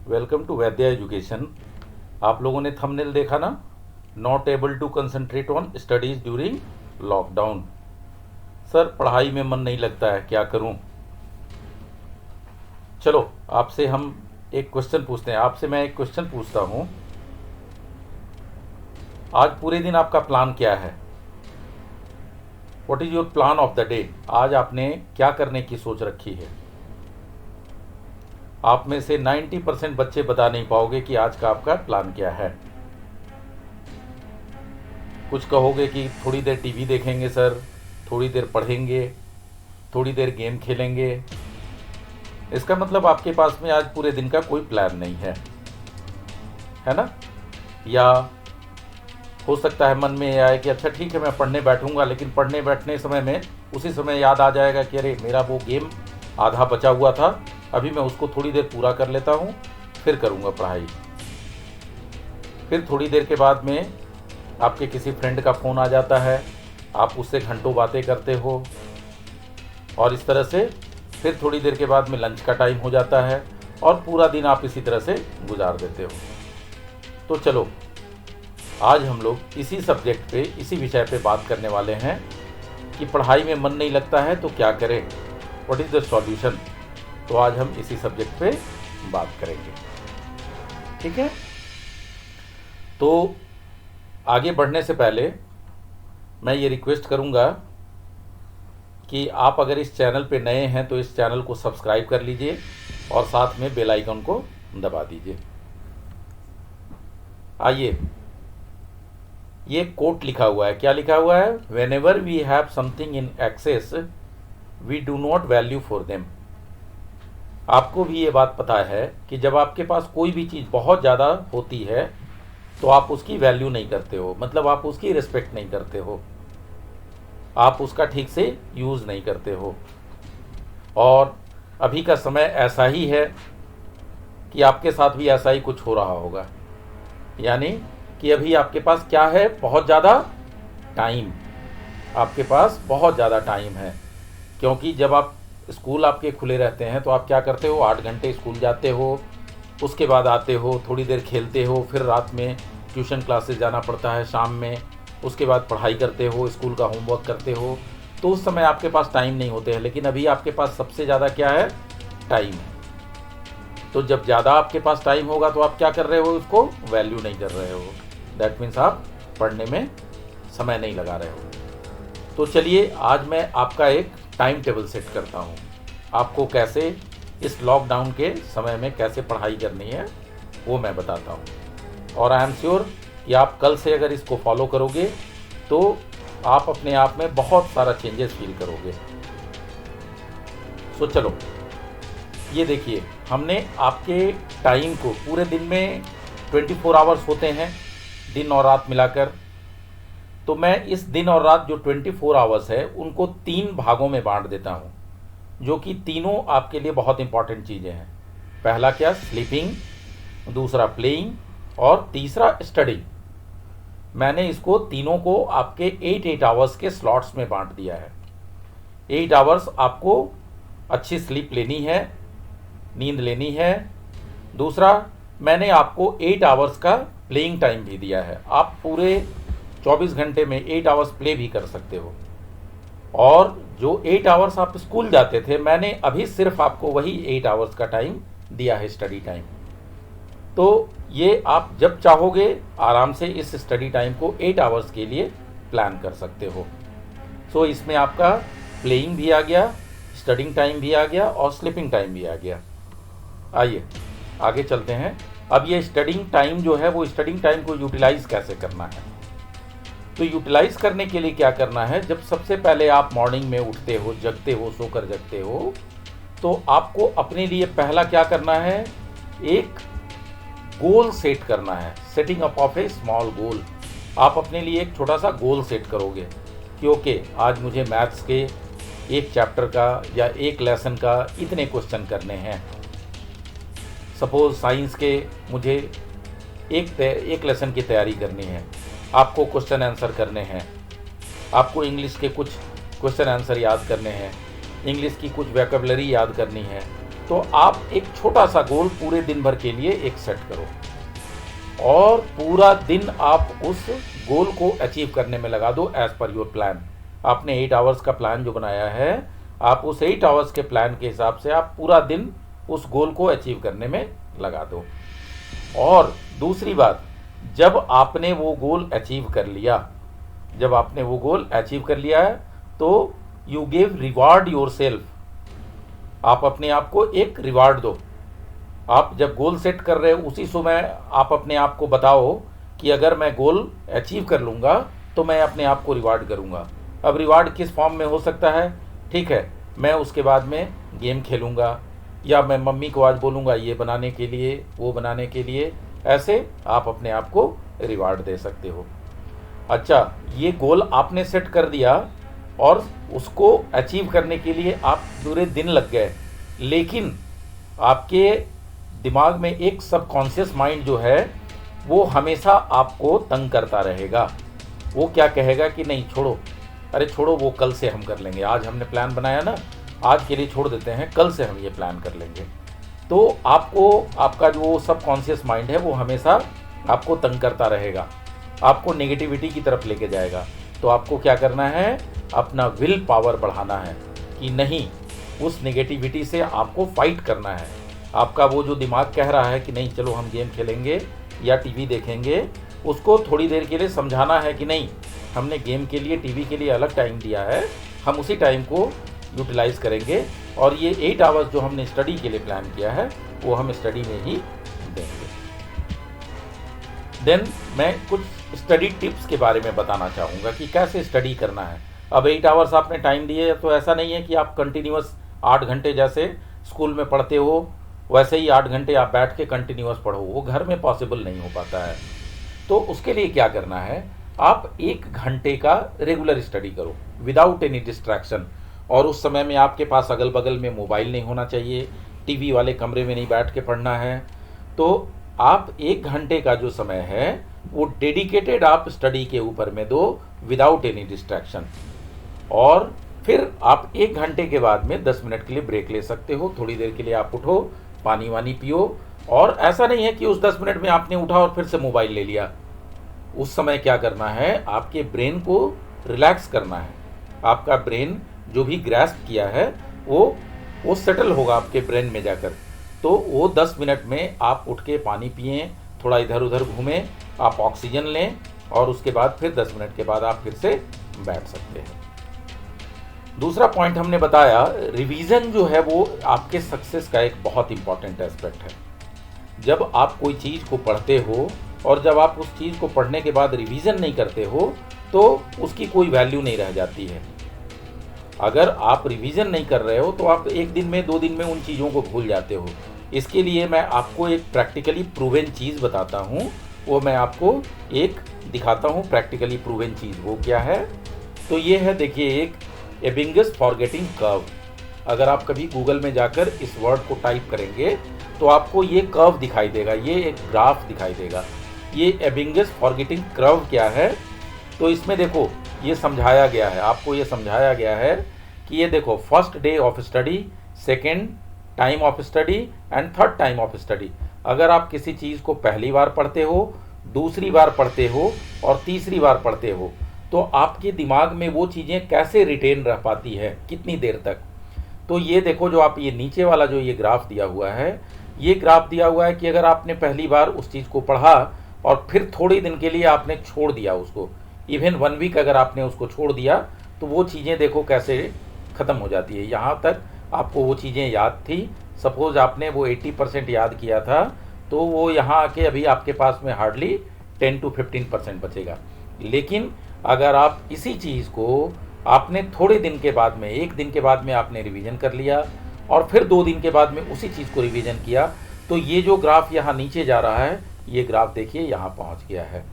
Welcome to वैद्या education. आप लोगों ने थंबनेल देखा ना, not able to concentrate on studies during lockdown. Sir पढ़ाई में मन नहीं लगता है, क्या करूं? चलो आपसे हम एक क्वेश्चन पूछते हैं। आपसे मैं एक क्वेश्चन पूछता हूं, आज पूरे दिन आपका प्लान क्या है? What is your plan of the day? आज आपने क्या करने की सोच रखी है? आप में से 90% बच्चे बता नहीं पाओगे कि आज का आपका प्लान क्या है। कुछ कहोगे कि थोड़ी देर टीवी देखेंगे सर, थोड़ी देर पढ़ेंगे, थोड़ी देर गेम खेलेंगे। इसका मतलब आपके पास में आज पूरे दिन का कोई प्लान नहीं है ना? या हो सकता है मन में ये आए कि अच्छा ठीक है मैं पढ़ने बैठूंगा, लेकिन पढ़ने बैठने समय में उसी समय याद आ जाएगा कि अरे मेरा वो गेम आधा बचा हुआ था, अभी मैं उसको थोड़ी देर पूरा कर लेता हूँ, फिर करूँगा पढ़ाई। फिर थोड़ी देर के बाद में आपके किसी फ्रेंड का फ़ोन आ जाता है, आप उससे घंटों बातें करते हो, और इस तरह से फिर थोड़ी देर के बाद में लंच का टाइम हो जाता है और पूरा दिन आप इसी तरह से गुजार देते हो। तो चलो आज हम लोग इसी सब्जेक्ट पे, इसी विषय पे बात करने वाले हैं कि पढ़ाई में मन नहीं लगता है तो क्या करें, व्हाट इज़ द सॉल्यूशन। तो आज हम इसी सब्जेक्ट पे बात करेंगे, ठीक है? तो आगे बढ़ने से पहले मैं ये रिक्वेस्ट करूँगा कि आप अगर इस चैनल पे नए हैं तो इस चैनल को सब्सक्राइब कर लीजिए और साथ में बेल आइकन को दबा दीजिए। आइए, ये कोट लिखा हुआ है। क्या लिखा हुआ है? Whenever we have something in excess we do not value for them. आपको भी ये बात पता है कि जब आपके पास कोई भी चीज़ बहुत ज़्यादा होती है तो आप उसकी वैल्यू नहीं करते हो, मतलब आप उसकी रिस्पेक्ट नहीं करते हो, आप उसका ठीक से यूज़ नहीं करते हो। और अभी का समय ऐसा ही है कि आपके साथ भी ऐसा ही कुछ हो रहा होगा। यानी कि अभी आपके पास क्या है? बहुत ज़्यादा टाइम। आपके पास बहुत ज़्यादा टाइम है, क्योंकि जब आप स्कूल आपके खुले रहते हैं तो आप क्या करते हो? 8 घंटे स्कूल जाते हो, उसके बाद आते हो, थोड़ी देर खेलते हो, फिर रात में ट्यूशन क्लासेस जाना पड़ता है शाम में, उसके बाद पढ़ाई करते हो, स्कूल का होमवर्क करते हो। तो उस समय आपके पास टाइम नहीं होते हैं, लेकिन अभी आपके पास सबसे ज़्यादा क्या है? टाइम है। तो जब ज़्यादा आपके पास टाइम होगा तो आप क्या कर रहे हो? उसको वैल्यू नहीं कर रहे हो। दैट मीन्स आप पढ़ने में समय नहीं लगा रहे हो। तो चलिए आज मैं आपका एक टाइम टेबल सेट करता हूँ, आपको कैसे इस लॉकडाउन के समय में कैसे पढ़ाई करनी है वो मैं बताता हूँ। और आई एम श्योर कि आप कल से अगर इसको फॉलो करोगे तो आप अपने आप में बहुत सारा चेंजेस फील करोगे। सो चलो ये देखिए, हमने आपके टाइम को पूरे दिन में 24 आवर्स होते हैं, दिन और रात मिलाकर। तो मैं इस दिन और रात जो 24 आवर्स है उनको 3 भागों में बांट देता हूँ, जो कि तीनों आपके लिए बहुत इंपॉर्टेंट चीज़ें हैं। पहला क्या? स्लीपिंग, दूसरा प्लेइंग और तीसरा स्टडी। मैंने इसको तीनों को आपके 8 आवर्स के स्लॉट्स में बांट दिया है। 8 आवर्स आपको अच्छी स्लीप लेनी है, नींद लेनी है। दूसरा, मैंने आपको 8 आवर्स का प्लेइंग टाइम भी दिया है। आप पूरे 24 घंटे में 8 आवर्स प्ले भी कर सकते हो। और जो 8 आवर्स आप स्कूल जाते थे, मैंने अभी सिर्फ आपको वही 8 आवर्स का टाइम दिया है, स्टडी टाइम। तो ये आप जब चाहोगे आराम से इस स्टडी टाइम को 8 आवर्स के लिए प्लान कर सकते हो। सो इसमें आपका प्लेइंग भी आ गया, स्टडिंग टाइम भी आ गया और स्लीपिंग टाइम भी आ गया। आइए आगे चलते हैं। अब ये स्टडिंग टाइम जो है, वो स्टडिंग टाइम को यूटिलाइज़ कैसे करना है? तो यूटिलाइज़ करने के लिए क्या करना है? जब सबसे पहले आप मॉर्निंग में उठते हो, जगते हो, सोकर जगते हो, तो आपको अपने लिए पहला क्या करना है? एक गोल सेट करना है, setting up of A small goal. आप अपने लिए एक छोटा सा गोल सेट करोगे कि ओके आज मुझे मैथ्स के एक चैप्टर का या एक लेसन का इतने क्वेश्चन करने हैं। सपोज साइंस के मुझे एक लेसन की तैयारी करनी है, आपको क्वेश्चन आंसर करने हैं, आपको इंग्लिश के कुछ क्वेश्चन आंसर याद करने हैं, इंग्लिश की कुछ वोकैबुलरी याद करनी है, तो आप एक छोटा सा गोल पूरे दिन भर के लिए एक सेट करो और पूरा दिन आप उस गोल को अचीव करने में लगा दो एज पर योर प्लान। आपने 8 आवर्स का प्लान जो बनाया है, आप उस 8 आवर्स के प्लान के हिसाब से आप पूरा दिन उस गोल को अचीव करने में लगा दो। और दूसरी बात, जब आपने वो गोल अचीव कर लिया, है तो you give reward your self. आप अपने आप को एक रिवार्ड दो। आप जब गोल सेट कर रहे हो उसी समय आप अपने आप को बताओ कि अगर मैं गोल अचीव कर लूँगा तो मैं अपने आप को रिवार्ड करूँगा। अब रिवार्ड किस फॉर्म में हो सकता है? ठीक है, मैं उसके बाद में गेम खेलूँगा, या मैं मम्मी को आज बोलूँगा ये बनाने के लिए, वो बनाने के लिए। ऐसे आप अपने आप को रिवार्ड दे सकते हो। अच्छा, ये गोल आपने सेट कर दिया और उसको अचीव करने के लिए आप पूरे दिन लग गए, लेकिन आपके दिमाग में एक सबकॉन्शियस माइंड जो है वो हमेशा आपको तंग करता रहेगा। वो क्या कहेगा कि नहीं छोड़ो, अरे छोड़ो, वो कल से हम कर लेंगे, आज हमने प्लान बनाया ना, आज के लिए छोड़ देते हैं, कल से हम ये प्लान कर लेंगे। तो आपको आपका जो सबकॉन्शियस माइंड है वो हमेशा आपको तंग करता रहेगा, आपको नेगेटिविटी की तरफ लेके जाएगा। तो आपको क्या करना है? अपना विल पावर बढ़ाना है कि नहीं, उस नेगेटिविटी से आपको फाइट करना है। आपका वो जो दिमाग कह रहा है कि नहीं चलो हम गेम खेलेंगे या टीवी देखेंगे, उसको थोड़ी देर के लिए समझाना है कि नहीं, हमने गेम के लिए, टीवी के लिए अलग टाइम दिया है, हम उसी टाइम को यूटिलाइज करेंगे और ये 8 आवर्स जो हमने स्टडी के लिए प्लान किया है वो हम स्टडी में ही देंगे। देन मैं कुछ स्टडी टिप्स के बारे में बताना चाहूँगा कि कैसे स्टडी करना है। अब 8 आवर्स आपने टाइम दिए तो ऐसा नहीं है कि आप कंटिन्यूअस 8 घंटे जैसे स्कूल में पढ़ते हो वैसे ही 8 घंटे आप बैठ के कंटिन्यूअस पढ़ो, वो घर में पॉसिबल नहीं हो पाता है। तो उसके लिए क्या करना है, आप 1 घंटे का रेगुलर स्टडी करो विदाउट एनी डिस्ट्रैक्शन। और उस समय में आपके पास अगल बगल में मोबाइल नहीं होना चाहिए, टीवी वाले कमरे में नहीं बैठ के पढ़ना है। तो आप 1 घंटे का जो समय है वो डेडिकेटेड आप स्टडी के ऊपर में दो विदाउट एनी डिस्ट्रैक्शन। और फिर आप 1 घंटे के बाद में 10 मिनट के लिए ब्रेक ले सकते हो, थोड़ी देर के लिए आप उठो, पानी वानी पियो। और ऐसा नहीं है कि उस 10 मिनट में आपने उठा और फिर से मोबाइल ले लिया। उस समय क्या करना है, आपके ब्रेन को रिलैक्स करना है। आपका ब्रेन जो भी ग्रैस्प किया है वो सेटल होगा आपके ब्रेन में जाकर। तो वो 10 मिनट में आप उठ के पानी पिएं, थोड़ा इधर उधर घूमें, आप ऑक्सीजन लें और उसके बाद फिर 10 मिनट के बाद आप फिर से बैठ सकते हैं। दूसरा पॉइंट हमने बताया, रिवीजन जो है वो आपके सक्सेस का एक बहुत इंपॉर्टेंट एस्पेक्ट है। जब आप कोई चीज़ को पढ़ते हो और जब आप उस चीज़ को पढ़ने के बाद रिवीजन नहीं करते हो तो उसकी कोई वैल्यू नहीं रह जाती है। अगर आप रिवीजन नहीं कर रहे हो तो आप 1 दिन में 2 दिन में उन चीज़ों को भूल जाते हो। इसके लिए मैं आपको एक प्रैक्टिकली प्रूवन चीज़ बताता हूँ, वो मैं आपको एक दिखाता हूँ प्रैक्टिकली प्रूवन चीज़। वो क्या है? तो ये है, देखिए, एक एबिंगस फॉरगेटिंग कर्व। अगर आप कभी गूगल में जाकर इस वर्ड को टाइप करेंगे तो आपको ये कर्व दिखाई देगा, ये एक ग्राफ दिखाई देगा। ये एबिंगस फॉरगेटिंग कर्व क्या है? तो इसमें देखो ये समझाया गया है, आपको ये समझाया गया है कि ये देखो, first day of study, second time of study and third time of study. अगर आप किसी चीज़ को पहली बार पढ़ते हो, दूसरी बार पढ़ते हो और तीसरी बार पढ़ते हो तो आपके दिमाग में वो चीज़ें कैसे रिटेन रह पाती है, कितनी देर तक। तो ये देखो, जो आप ये नीचे वाला जो ये ग्राफ दिया हुआ है, ये ग्राफ दिया हुआ है कि अगर आपने पहली बार उस चीज़ को पढ़ा और फिर थोड़ी दिन के लिए आपने छोड़ दिया उसको, इवन 1 वीक अगर आपने उसको छोड़ दिया तो वो चीज़ें देखो कैसे ख़त्म हो जाती है। यहाँ तक आपको वो चीज़ें याद थी, सपोज़ आपने वो 80% याद किया था तो वो यहाँ आके अभी आपके पास में हार्डली 10 to 15% बचेगा। लेकिन अगर आप इसी चीज़ को आपने थोड़े दिन के बाद में, 1 दिन के बाद में आपने रिवीजन कर लिया और फिर 2 दिन के बाद में उसी चीज़ को रिवीजन किया, तो ये जो ग्राफ यहाँ नीचे जा रहा है, ये ग्राफ देखिए यहाँ पहुँच गया है।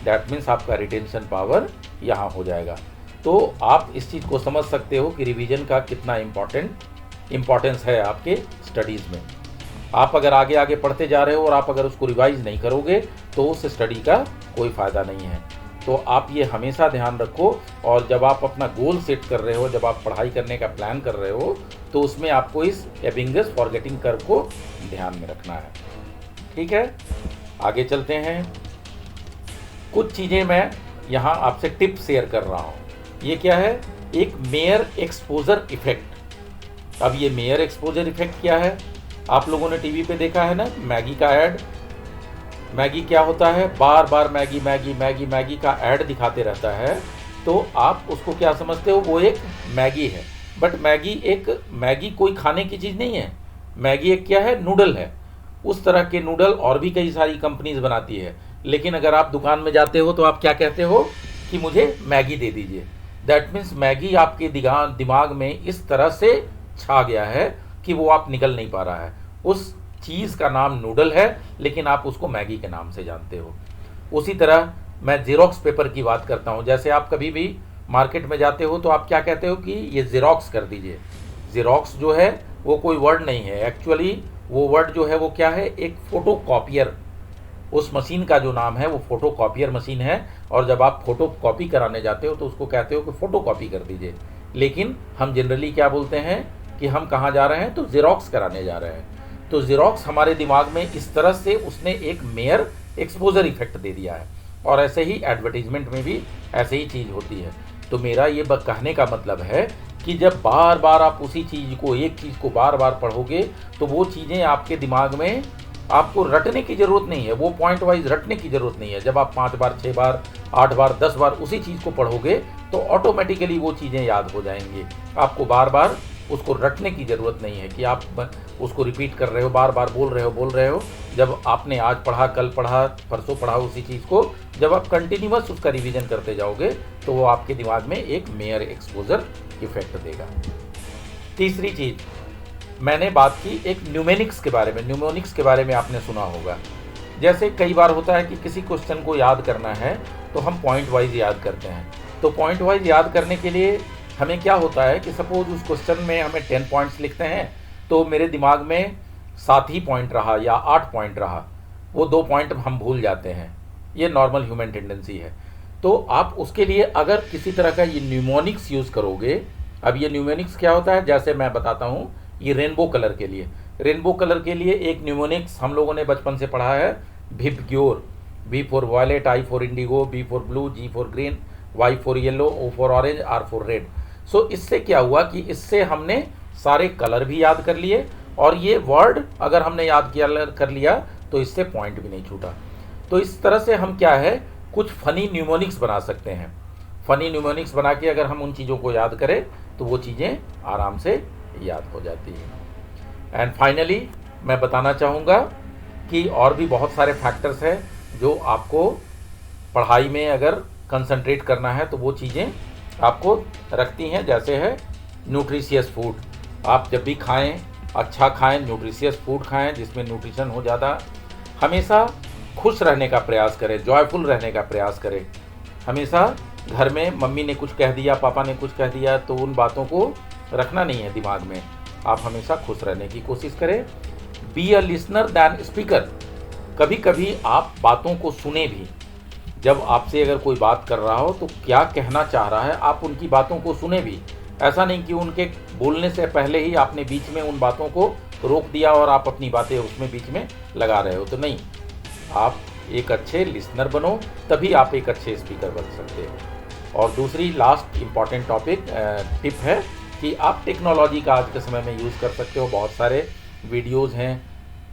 दैट मीन्स आपका रिटेंशन पावर यहाँ हो जाएगा। तो आप इस चीज़ को समझ सकते हो कि रिवीजन का कितना इम्पॉर्टेंस है आपके स्टडीज़ में। आप अगर आगे आगे पढ़ते जा रहे हो और आप अगर उसको रिवाइज नहीं करोगे तो उस स्टडी का कोई फ़ायदा नहीं है। तो आप ये हमेशा ध्यान रखो, और जब आप अपना गोल सेट कर रहे हो, जब आप पढ़ाई करने का प्लान कर रहे हो, तो उसमें आपको इस एबिंगस फॉरगेटिंग कर्व को ध्यान में रखना है। ठीक है, आगे चलते हैं। कुछ चीज़ें मैं यहाँ आपसे टिप शेयर कर रहा हूँ। ये क्या है? एक मेयर एक्सपोजर इफेक्ट। अब ये मेयर एक्सपोजर इफेक्ट क्या है? आप लोगों ने टीवी पे देखा है ना, मैगी का ऐड। मैगी क्या होता है? बार बार मैगी मैगी मैगी मैगी का ऐड दिखाते रहता है, तो आप उसको क्या समझते हो? वो एक मैगी है। बट मैगी कोई खाने की चीज़ नहीं है। मैगी एक क्या है? नूडल है। उस तरह के नूडल और भी कई सारी कंपनीज बनाती है, लेकिन अगर आप दुकान में जाते हो तो आप क्या कहते हो कि मुझे मैगी दे दीजिए। दैट मीन्स मैगी आपके दिमाग में इस तरह से छा गया है कि वो आप निकल नहीं पा रहा है। उस चीज़ का नाम नूडल है, लेकिन आप उसको मैगी के नाम से जानते हो। उसी तरह मैं ज़ेरॉक्स पेपर की बात करता हूँ। जैसे आप कभी भी मार्केट में जाते हो तो आप क्या कहते हो कि ये ज़ेरॉक्स कर दीजिए। ज़ेरॉक्स जो है वो कोई वर्ड नहीं है, एक्चुअली वो वर्ड जो है वो क्या है? एक फ़ोटो कॉपियर। उस मशीन का जो नाम है वो फ़ोटो कॉपियर मशीन है, और जब आप फ़ोटो कॉपी कराने जाते हो तो उसको कहते हो कि फ़ोटो कॉपी कर दीजिए। लेकिन हम जनरली क्या बोलते हैं कि हम कहाँ जा रहे हैं? तो ज़ेरॉक्स कराने जा रहे हैं। तो ज़ेरॉक्स हमारे दिमाग में इस तरह से उसने एक मेयर एक्सपोजर इफेक्ट दे दिया है, और ऐसे ही एडवर्टीजमेंट में भी ऐसे ही चीज़ होती है। तो मेरा ये कहने का मतलब है कि जब बार बार आप उसी चीज़ को, एक चीज़ को बार बार पढ़ोगे तो वो चीज़ें आपके दिमाग में, आपको रटने की ज़रूरत नहीं है, वो पॉइंट वाइज रटने की ज़रूरत नहीं है। जब आप 5 बार 6 बार 8 बार 10 बार उसी चीज़ को पढ़ोगे तो ऑटोमेटिकली वो चीज़ें याद हो जाएंगी। आपको बार बार उसको रटने की ज़रूरत नहीं है कि आप उसको रिपीट कर रहे हो, बार बार बोल रहे हो। जब आपने आज पढ़ा, कल पढ़ा, परसों पढ़ा उसी चीज़ को, जब आप कंटिन्यूअस उसका रिवीजन करते जाओगे तो वो आपके दिमाग में एक मेयर एक्सपोजर इफेक्ट देगा। तीसरी चीज़ मैंने बात की एक न्यूमेनिक्स के बारे में। न्यूमेनिक्स के बारे में आपने सुना होगा। जैसे कई बार होता है कि किसी क्वेश्चन को याद करना है तो हम पॉइंट वाइज याद करते हैं। तो पॉइंट वाइज याद करने के लिए हमें क्या होता है कि सपोज उस क्वेश्चन में हमें 10 पॉइंट्स लिखते हैं, तो मेरे दिमाग में 7 ही पॉइंट रहा या 8 पॉइंट रहा, वो 2 पॉइंट हम भूल जाते हैं। ये नॉर्मल ह्यूमन टेंडेंसी है। तो आप उसके लिए अगर किसी तरह का ये न्यूमोनिक्स यूज़ करोगे। अब ये न्यूमोनिक्स क्या होता है? जैसे मैं बताता हूँ, ये रेनबो कलर के लिए एक न्यूमोनिक्स हम लोगों ने बचपन से पढ़ा है, VIBGYOR. V for violet, I for indigo, B for blue, G for green, Y for yellow, O for orange, R for red. So इससे क्या हुआ कि इससे हमने सारे कलर भी याद कर लिए, और ये वर्ड अगर हमने याद कर लिया तो इससे पॉइंट भी नहीं छूटा। तो इस तरह से हम क्या है, कुछ फ़नी न्यूमोनिक्स बना सकते हैं। फ़नी न्यूमोनिक्स बना के अगर हम उन चीज़ों को याद करें तो वो चीज़ें आराम से याद हो जाती हैं। एंड फाइनली मैं बताना चाहूँगा कि और भी बहुत सारे फैक्टर्स हैं जो आपको पढ़ाई में अगर कंसंट्रेट करना है तो वो चीज़ें आपको रखती हैं। जैसे है न्यूट्रिशियस फूड। आप जब भी खाएं, अच्छा खाएं, न्यूट्रिशियस फूड खाएं जिसमें न्यूट्रिशन हो ज़्यादा। हमेशा खुश रहने का प्रयास करें, जॉयफुल रहने का प्रयास करें। हमेशा घर में मम्मी ने कुछ कह दिया, पापा ने कुछ कह दिया, तो उन बातों को रखना नहीं है दिमाग में। आप हमेशा खुश रहने की कोशिश करें। Be a listener than speaker. कभी कभी आप बातों को सुने भी। जब आपसे अगर कोई बात कर रहा हो तो क्या कहना चाह रहा है, आप उनकी बातों को सुने भी। ऐसा नहीं कि उनके बोलने से पहले ही आपने बीच में उन बातों को रोक दिया और आप अपनी बातें उसमें बीच में लगा रहे हो। तो नहीं, आप एक अच्छे लिसनर बनो, तभी आप एक अच्छे स्पीकर बन सकते हो। और दूसरी लास्ट इम्पॉर्टेंट टिप है कि आप टेक्नोलॉजी का आज के समय में यूज़ कर सकते हो। बहुत सारे वीडियोज़ हैं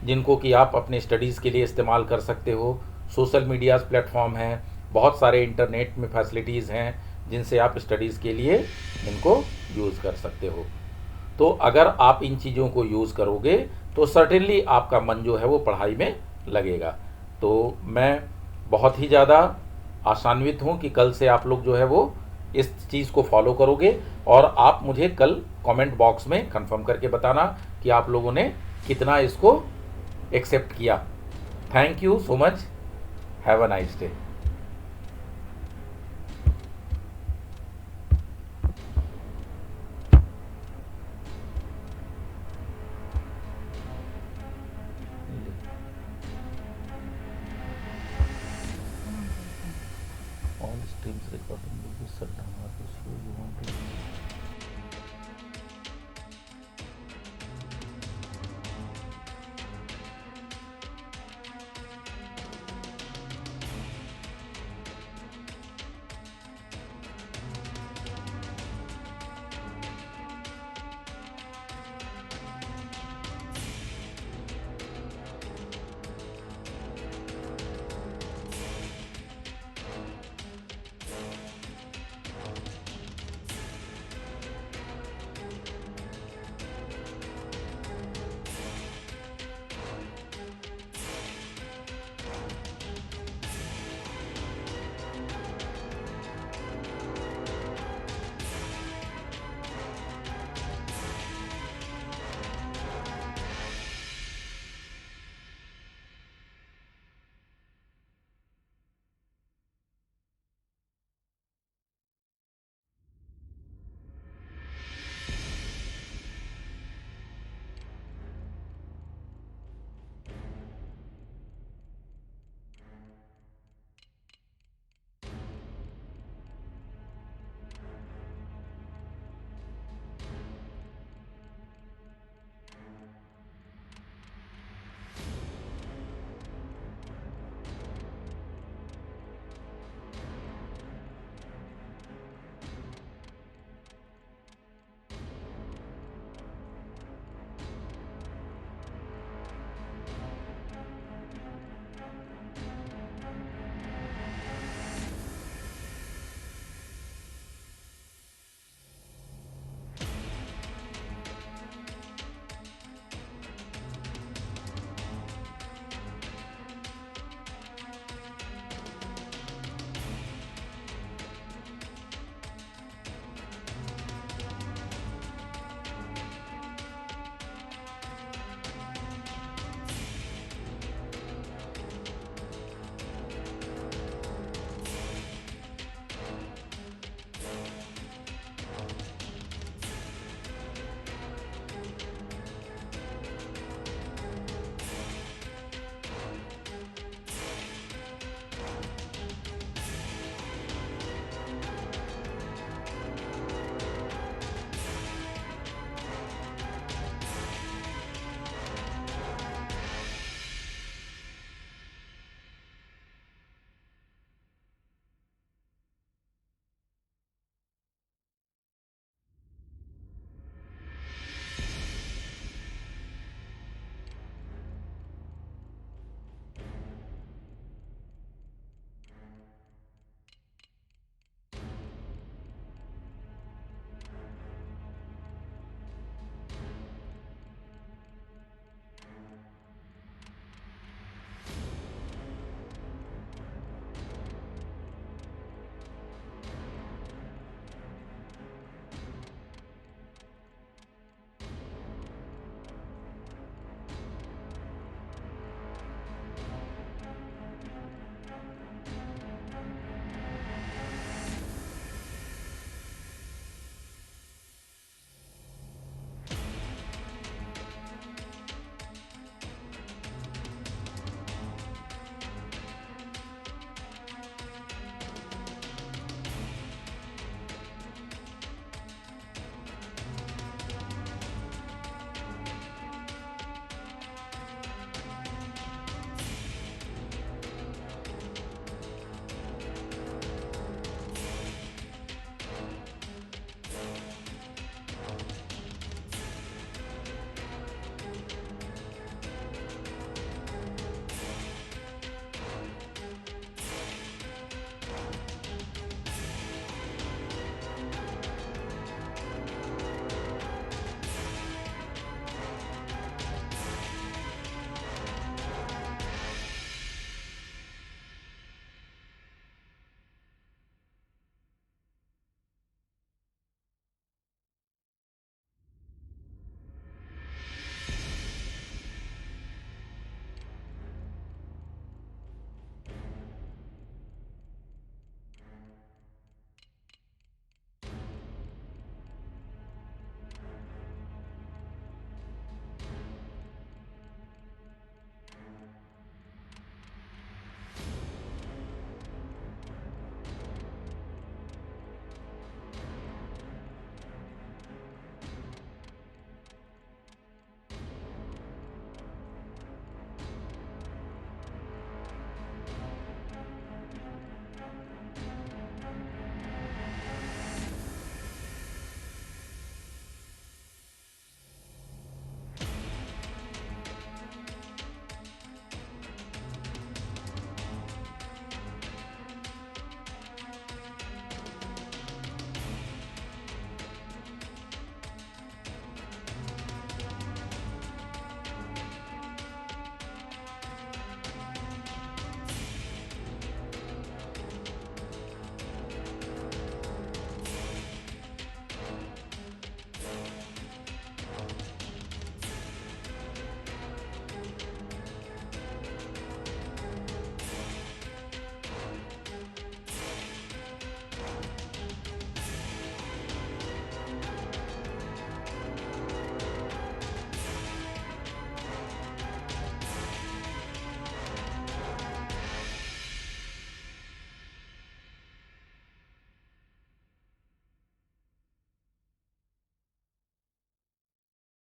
जिनको कि आप अपने स्टडीज़ के लिए इस्तेमाल कर सकते हो। सोशल मीडिया प्लेटफॉर्म हैं, बहुत सारे इंटरनेट में फैसिलिटीज़ हैं जिनसे आप स्टडीज़ के लिए इनको यूज़ कर सकते हो। तो अगर आप इन चीज़ों को यूज़ करोगे तो सर्टेनली आपका मन जो है वो पढ़ाई में लगेगा। तो मैं बहुत ही ज़्यादा आशान्वित हूँ कि कल से आप लोग जो है वो इस चीज़ को फॉलो करोगे, और आप मुझे कल कमेंट बॉक्स में कंफर्म करके बताना कि आप लोगों ने कितना इसको एक्सेप्ट किया। Thank you so much. Have a nice day.